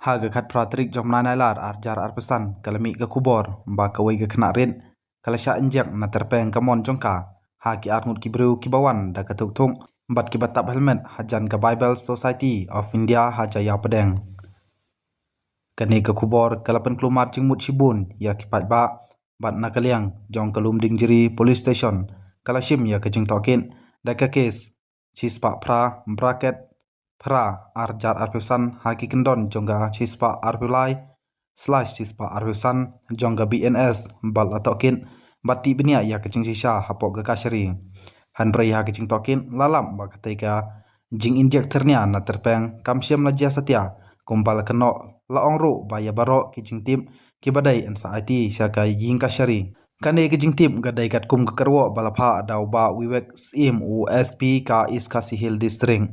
Haga kat pratrik jom nanailar arjar arpesan kalami ke kubor ba kawai ke kena rin kalasya inject na terpeng kamon jongka ha ki arngut ki bru ki bawan da katuk tung bat ki batap helmet hajan ke Bible Society of India hajaya pedeng kani ke kubor kalapan kelumat jingmut shibun ya ki pat ba bat nakaliang jong kalum ding jiri police station kalashim ya ke jing tokin da ke kes chispa pra bracket pra arjar arpesan haki kendon jongga chispa arpulai slash chispa arpesan jongga BNS bal atokin bati benia ya kecing sisa hapok ga kasari hanbrai ha kecing tokin lalam ba ketika jing inject ternia na terpeng kamsiam laja setia kumpal keno laong ru ba ya baro kecing tim kibadai ensa IT syakai jing kasari kane kecing tim gadai kat kum kekerwo balapha dau ba wiwek sim USP ka is kasihil district